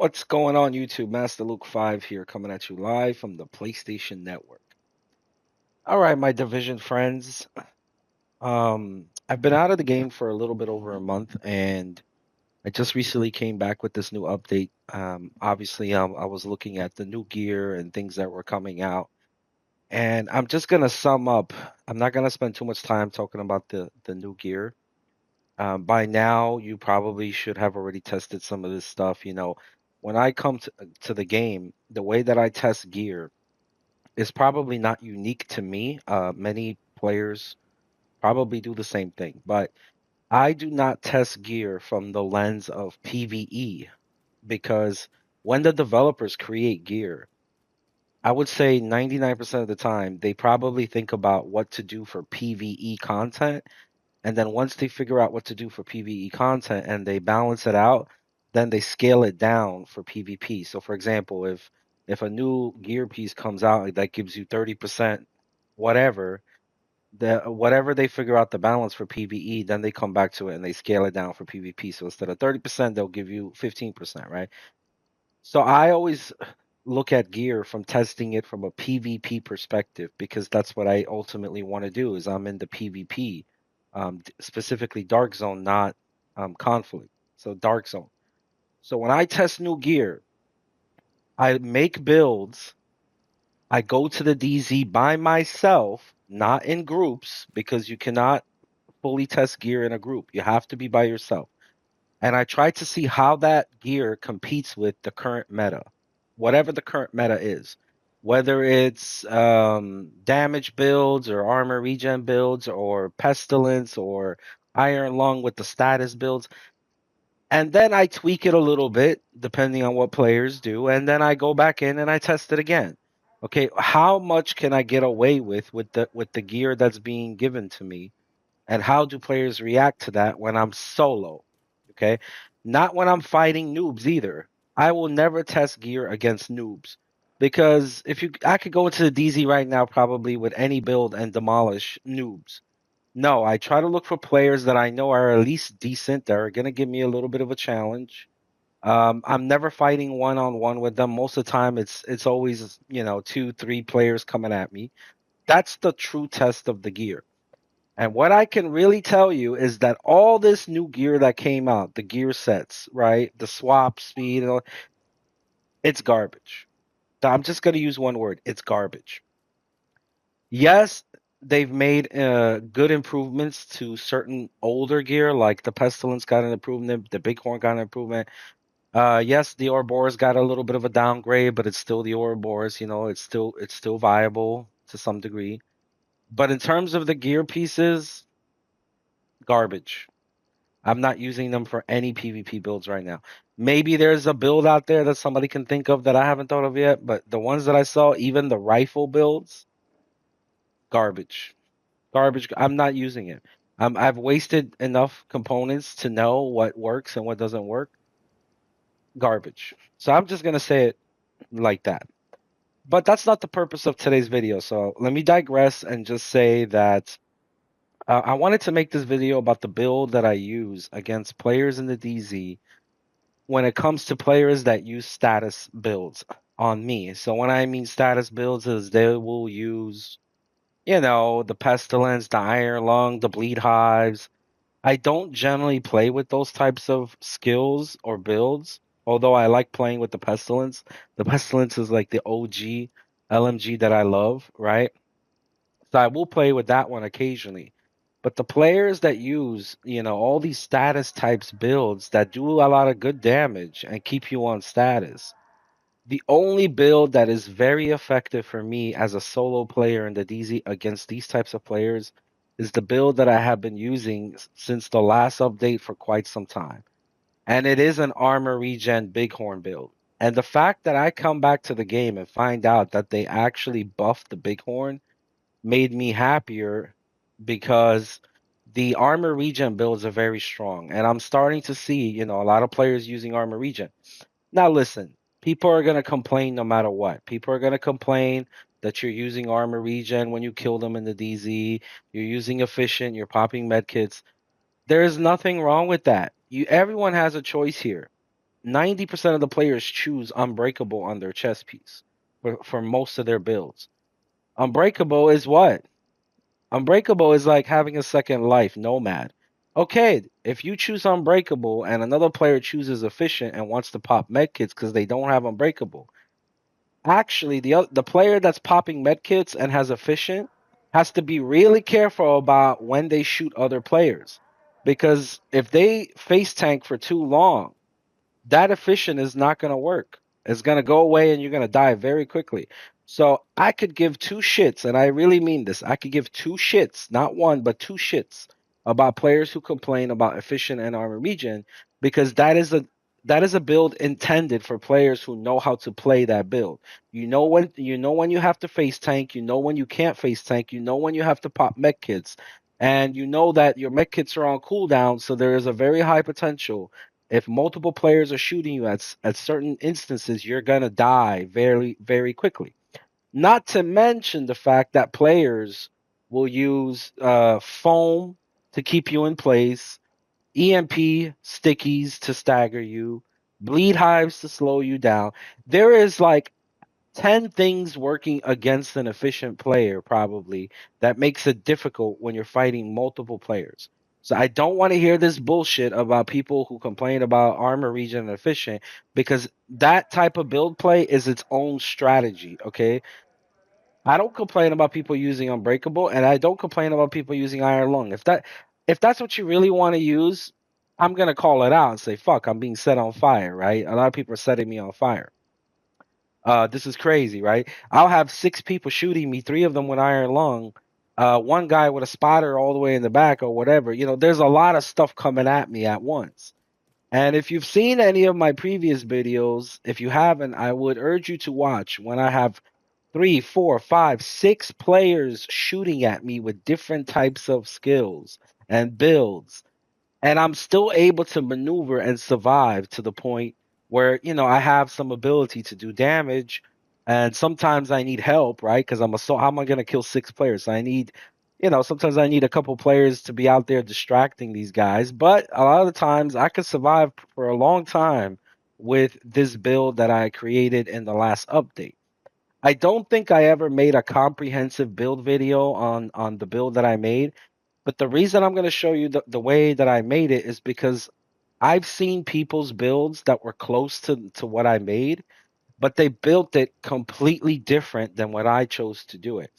What's going on, YouTube? Master Luke 5 here, coming at you live from the PlayStation Network. All right, my Division friends. I've been out of the game for a little bit over a month, and I just recently came back with this new update. Obviously, I was looking at the new gear and things that were coming out, and I'm just gonna sum up. I'm not gonna spend too much time talking about the new gear. By now, you probably should have already tested some of this stuff. When I come to the game, the way that I test gear is probably not unique to me. Many players probably do the same thing, but I do not test gear from the lens of PvE because when the developers create gear, I would say 99% of the time, they probably think about what to do for PvE content. And then once they figure out what to do for PvE content and they balance it out, then they scale it down for PvP. So for example, if a new gear piece comes out that gives you 30% whatever, whatever they figure out the balance for PvE, then they come back to it and they scale it down for PvP. So instead of 30%, they'll give you 15%, right? So I always look at gear from testing it from a PvP perspective because that's what I ultimately want to do is I'm in the PvP, specifically Dark Zone, not Conflict. So Dark Zone. So when I test new gear, I make builds. I go to the DZ by myself, not in groups, because you cannot fully test gear in a group. You have to be by yourself. And I try to see how that gear competes with the current meta, whatever the current meta is, whether it's damage builds or armor regen builds or pestilence or iron lung with the status builds. And then I tweak it a little bit depending on what players do. And then I go back in and I test it again. Okay, how much can I get away with the gear that's being given to me? And how do players react to that when I'm solo? Okay. Not when I'm fighting noobs either. I will never test gear against noobs because I could go into the DZ right now probably with any build and demolish noobs. No, I try to look for players that I know are at least decent, that are going to give me a little bit of a challenge. I'm never fighting one on one with them. Most of the time, it's always two, three players coming at me. That's the true test of the gear. And what I can really tell you is that all this new gear that came out, the gear sets, right? The swap speed, it's garbage. I'm just going to use one word. It's garbage. Yes, they've made good improvements to certain older gear, like the Pestilence got an improvement, the Bighorn got an improvement. Yes, the Ouroboros got a little bit of a downgrade, but it's still the Ouroboros. It's still viable to some degree. But in terms of the gear pieces, garbage. I'm not using them for any PvP builds right now. Maybe there's a build out there that somebody can think of that I haven't thought of yet, but the ones that I saw, even the rifle builds, garbage. Garbage. I'm not using it. I've wasted enough components to know what works and what doesn't work. Garbage. So I'm just going to say it like that. But that's not the purpose of today's video. So let me digress and just say that I wanted to make this video about the build that I use against players in the DZ when it comes to players that use status builds on me. So when I mean status builds is they will use, the pestilence, the iron lung, the bleed hives. I don't generally play with those types of skills or builds, although I like playing with the pestilence. The pestilence is like the OG LMG that I love, right? So I will play with that one occasionally. But the players that use, all these status types builds that do a lot of good damage and keep you on status, the only build that is very effective for me as a solo player in the DZ against these types of players is the build that I have been using since the last update for quite some time. And it is an armor regen Bighorn build. And the fact that I come back to the game and find out that they actually buffed the Bighorn made me happier because the armor regen builds are very strong. And I'm starting to see, a lot of players using armor regen. Now, listen, people are going to complain no matter what. People are going to complain that you're using armor regen when you kill them in the DZ. You're using efficient, you're popping medkits. There is nothing wrong with that. Everyone has a choice here. 90% of the players choose Unbreakable on their chest piece for most of their builds. Unbreakable is what? Unbreakable is like having a second life, Nomad. Okay, if you choose Unbreakable and another player chooses Efficient and wants to pop medkits because they don't have Unbreakable, actually the player that's popping medkits and has Efficient has to be really careful about when they shoot other players, because if they face tank for too long, that efficient is not going to work. It's going to go away and you're going to die very quickly. So I could give two shits, and I really mean this. I could give two shits, not one, but two shits about players who complain about efficient and armor regen, because that is a build intended for players who know how to play that build. You know when you have to face tank, you know when you can't face tank, you know when you have to pop mech kits, and you know that your mech kits are on cooldown, so there is a very high potential if multiple players are shooting you at certain instances, you're gonna die very very quickly. Not to mention the fact that players will use foam to keep you in place, EMP stickies to stagger you, bleed hives to slow you down. There is like 10 things working against an efficient player probably that makes it difficult when you're fighting multiple players. So I don't want to hear this bullshit about people who complain about armor regen and efficient, because that type of build play is its own strategy, okay? I don't complain about people using unbreakable, and I don't complain about people using iron lung. If that's what you really want to use, I'm going to call it out and say fuck, I'm being set on fire, right? A lot of people are setting me on fire. This is crazy, right? I'll have six people shooting me, three of them with iron lung, one guy with a spotter all the way in the back or whatever. There's a lot of stuff coming at me at once. And if you've seen any of my previous videos, if you haven't, I would urge you to watch when I have three, four, five, six players shooting at me with different types of skills and builds, and I'm still able to maneuver and survive to the point where I have some ability to do damage, and sometimes I need help, right? Because how am I gonna kill six players? So I need, sometimes I need a couple players to be out there distracting these guys, but a lot of the times I could survive for a long time with this build that I created in the last update. I don't think I ever made a comprehensive build video on the build that I made, but the reason I'm going to show you the way that I made it is because I've seen people's builds that were close to what I made, but they built it completely different than what I chose to do it.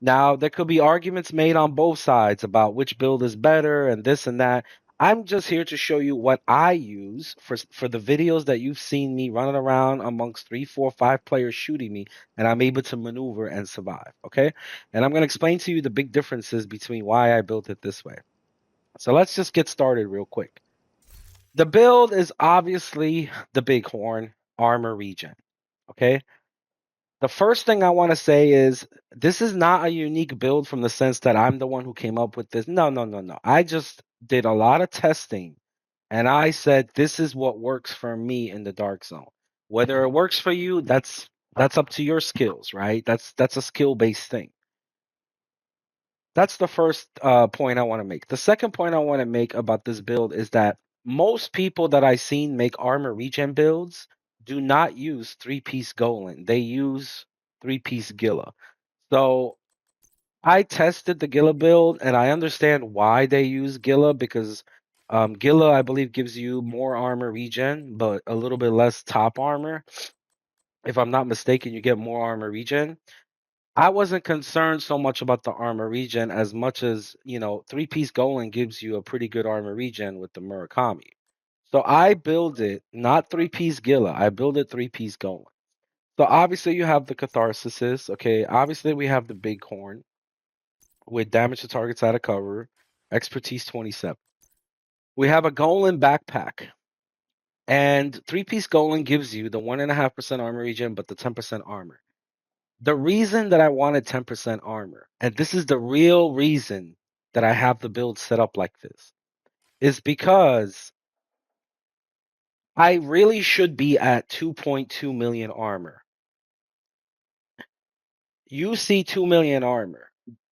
Now, there could be arguments made on both sides about which build is better and this and that. I'm just here to show you what I use for the videos that you've seen me running around amongst three, four, five players shooting me, and I'm able to maneuver and survive. Okay, and I'm going to explain to you the big differences between why I built it this way. So let's just get started real quick. The build is obviously the Bighorn armor regen. Okay, the first thing I want to say is this is not a unique build from the sense that I'm the one who came up with this. No, no, no, no. I just did a lot of testing and I said this is what works for me in the dark zone. Whether it works for you, that's up to your skills, right? That's a skill-based thing. That's the first point I want to make. The second point I want to make about this build is that most people that I've seen make armor regen builds do not use three-piece Golan. They use three-piece Gila. So I tested the Gila build and I understand why they use Gila, because Gila, I believe, gives you more armor regen, but a little bit less top armor. If I'm not mistaken, you get more armor regen. I wasn't concerned so much about the armor regen as much as, three-piece Golan gives you a pretty good armor regen with the Murakami. So I build it not three-piece Gila, I build it three-piece Golan. So obviously you have the Catharsis, okay? Obviously we have the Bighorn with damage to targets out of cover, expertise 27. We have a Golan backpack, and three-piece Golan gives you the 1.5% armor regen, but the 10% armor. The reason that I wanted 10% armor, and this is the real reason that I have the build set up like this, is because I really should be at 2.2 million armor. You see 2 million armor,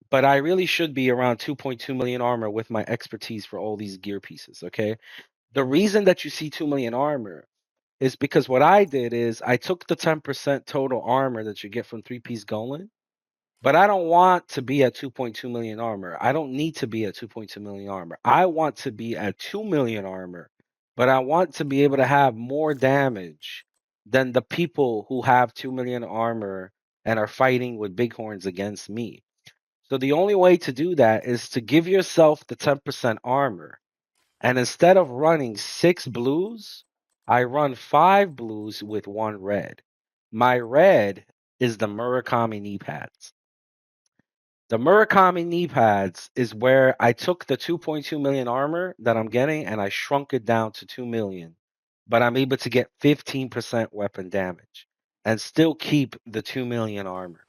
but I really should be around 2.2 million armor with my expertise for all these gear pieces, okay? The reason that you see 2 million armor is because what I did is I took the 10% total armor that you get from three-piece Golan, but I don't want to be at 2.2 million armor. I don't need to be at 2.2 million armor. I want to be at 2 million armor, but I want to be able to have more damage than the people who have 2 million armor and are fighting with bighorns against me. So the only way to do that is to give yourself the 10% armor. And instead of running 6 blues, I run 5 blues with 1 red. My red is the Murakami knee pads. The Murakami knee pads is where I took the 2.2 million armor that I'm getting and I shrunk it down to 2 million. But I'm able to get 15% weapon damage and still keep the 2 million armor.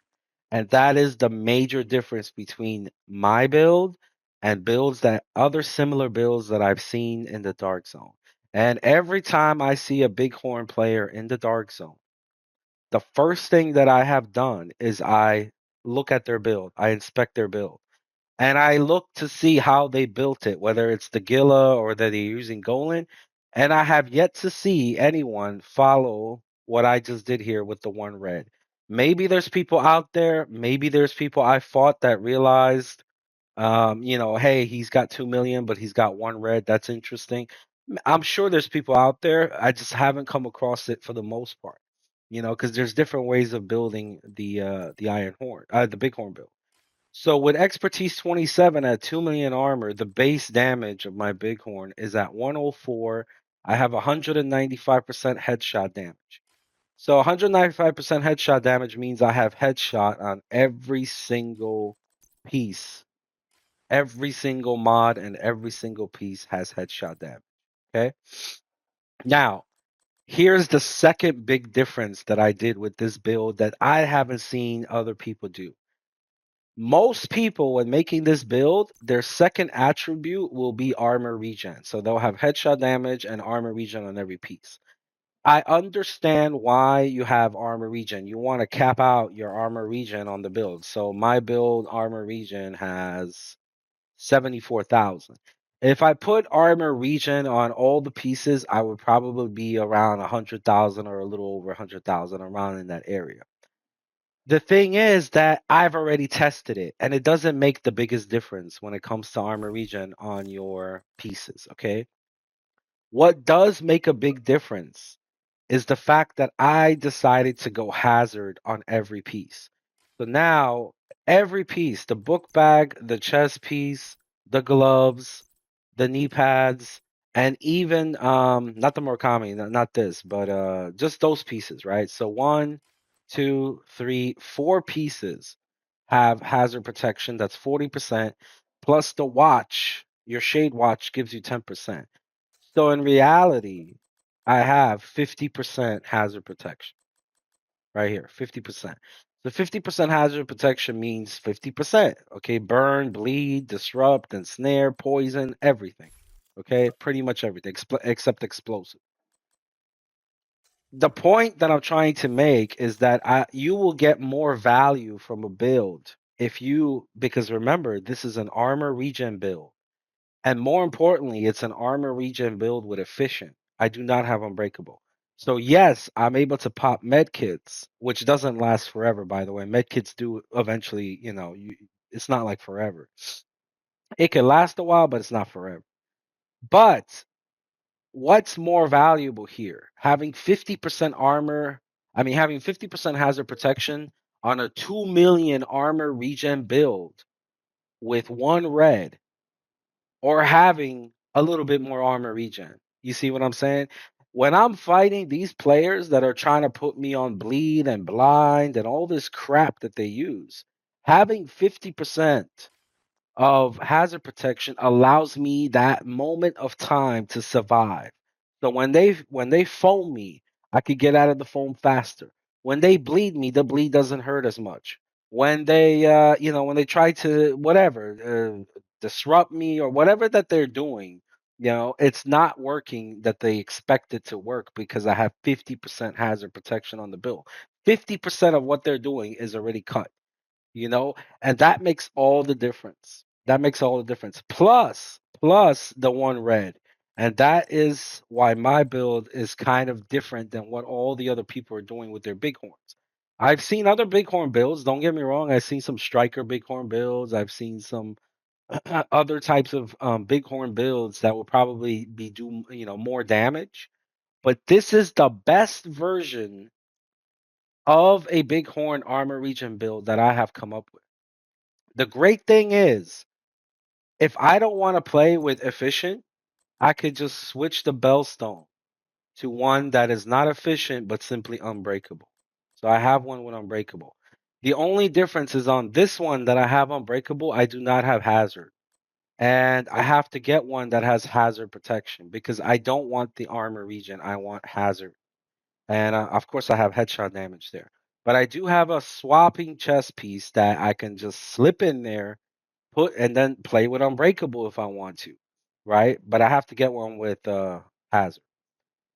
And that is the major difference between my build and builds that other similar builds that I've seen in the Dark Zone. And every time I see a Bighorn player in the Dark Zone, the first thing that I have done is I look at their build, I inspect their build, and I look to see how they built it, whether it's the Gila or that they're using Golan. And I have yet to see anyone follow what I just did here with the 1 red. Maybe there's people out there, maybe there's people I fought that realized, hey, he's got 2 million, but he's got 1 red. That's interesting. I'm sure there's people out there. I just haven't come across it for the most part, because there's different ways of building the Iron Horn, the Bighorn build. So with expertise 27 at 2 million armor, the base damage of my Bighorn is at 104. I have 195% headshot damage. So 195% headshot damage means I have headshot on every single piece. Every single mod and every single piece has headshot damage. Okay. Now, here's the second big difference that I did with this build that I haven't seen other people do. Most people, when making this build, their second attribute will be armor regen. So they'll have headshot damage and armor regen on every piece. I understand why you have armor regen. You want to cap out your armor regen on the build. So my build armor regen has 74,000. If I put armor regen on all the pieces, I would probably be around 100,000 or a little over 100,000, around in that area. The thing is that I've already tested it, and it doesn't make the biggest difference when it comes to armor regen on your pieces, okay? What does make a big difference is the fact that I decided to go hazard on every piece. So now, every piece, the book bag, the chest piece, the gloves, the knee pads, and even not the Murakami, not this, but just those pieces, right? So one, two, three, 4 pieces have hazard protection. That's 40%, plus the watch. Your shade watch gives you 10%. So in reality, I have 50% hazard protection right here, 50%. So 50% hazard protection means 50%. Okay, burn, bleed, disrupt, ensnare, poison, everything. Okay, pretty much everything except explosive. The point that I'm trying to make is that you will get more value from a build because remember, this is an armor regen build. And more importantly, it's an armor regen build with efficient. I do not have unbreakable. So yes, I'm able to pop med kits, which doesn't last forever, by the way. Med kits do eventually, it's not like forever. It can last a while, but it's not forever. But what's more valuable here? Having 50% armor, having 50% hazard protection on a 2 million armor regen build with 1 red, or having a little bit more armor regen. You see what I'm saying? When I'm fighting these players that are trying to put me on bleed and blind and all this crap that they use, having 50% of hazard protection allows me that moment of time to survive. So when they foam me, I could get out of the foam faster. When they bleed me, the bleed doesn't hurt as much. When they try to whatever disrupt me or whatever that they're doing, it's not working that they expect it to work because I have 50% hazard protection on the bill. 50% of what they're doing is already cut, you know, and that makes all the difference. That makes all the difference. Plus the 1 red. And that is why my build is kind of different than what all the other people are doing with their Bighorns. I've seen other Bighorn builds, don't get me wrong. I've seen some striker Bighorn builds. I've seen some other types of Bighorn builds that will probably be do more damage. But this is the best version of a Bighorn armor region build that I have come up with. The great thing is, if I don't want to play with efficient, I could just switch the Bellstone to one that is not efficient but simply unbreakable. So I have one with unbreakable. The only difference is on this one that I have unbreakable, I do not have hazard. And I have to get one that has hazard protection because I don't want the armor region. I want hazard. And of course, I have headshot damage there. But I do have a swapping chest piece that I can just slip in there, put, and then play with unbreakable if I want to, right? But I have to get one with hazard.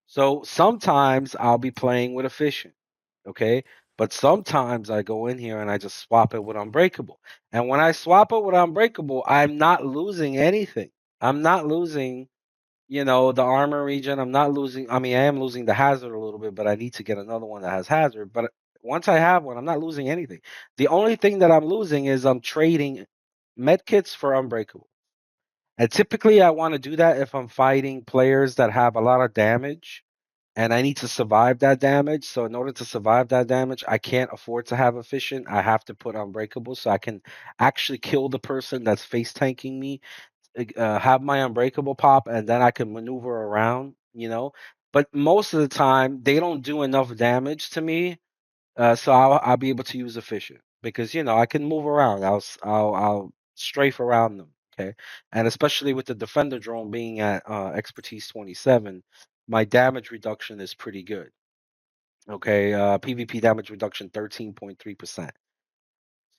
So sometimes I'll be playing with efficient, okay? But sometimes I go in here and I just swap it with unbreakable. And when I swap it with unbreakable, I'm not losing anything. I'm not losing, the armor region. I'm not losing. I mean, I am losing the hazard a little bit, but I need to get another one that has hazard. But once I have one, I'm not losing anything. The only thing that I'm losing is I'm trading medkits for unbreakable. And typically, I want to do that if I'm fighting players that have a lot of damage and I need to survive that damage. So in order to survive that damage, I can't afford to have efficient. I have to put unbreakable so I can actually kill the person that's face tanking me, have my unbreakable pop, and then I can maneuver around. But most of the time, they don't do enough damage to me, so I'll be able to use efficient because I can move around. I'll strafe around them. Okay, and especially with the defender drone being at expertise 27, my damage reduction is pretty good. Okay, PvP damage reduction 13.3%.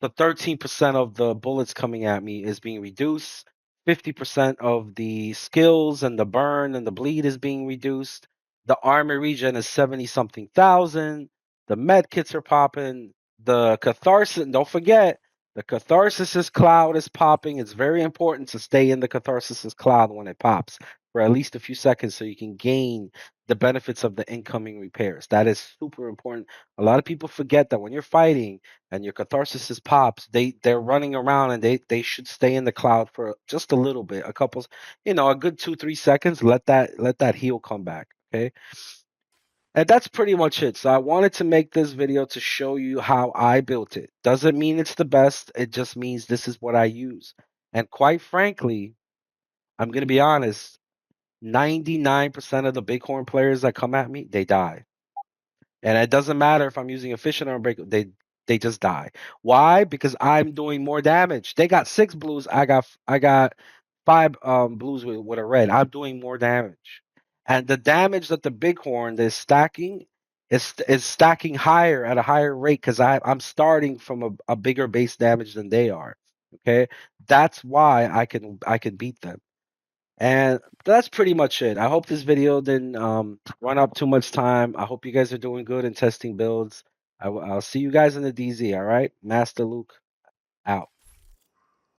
So 13% of the bullets coming at me is being reduced. 50% of the skills and the burn and the bleed is being reduced. The armor regen is 70 something thousand. The med kits are popping. The catharsis, don't forget, the catharsis cloud is popping. It's very important to stay in the catharsis cloud when it pops for at least a few seconds so you can gain the benefits of the incoming repairs. That is super important. A lot of people forget that when you're fighting, and your catharsis pops, they're running around and they should stay in the cloud for just a little bit, a couple, a good 2-3 seconds. Let that heal come back. Okay, and that's pretty much it. So I wanted to make this video to show you how I built it. Doesn't mean it's the best. It just means this is what I use. And quite frankly, I'm gonna be honest. 99% of the Bighorn players that come at me, they die. And it doesn't matter if I'm using efficient or unbreakable. They just die. Why? Because I'm doing more damage. They got 6 blues. I got 5 blues with a red. I'm doing more damage. And the damage that the bighorn is stacking is stacking higher at a higher rate because I'm starting from a bigger base damage than they are. Okay. That's why I can beat them. And that's pretty much it. I hope this video didn't run up too much time. I hope you guys are doing good in testing builds. I'll see you guys in the DZ, all right? Master Luke out.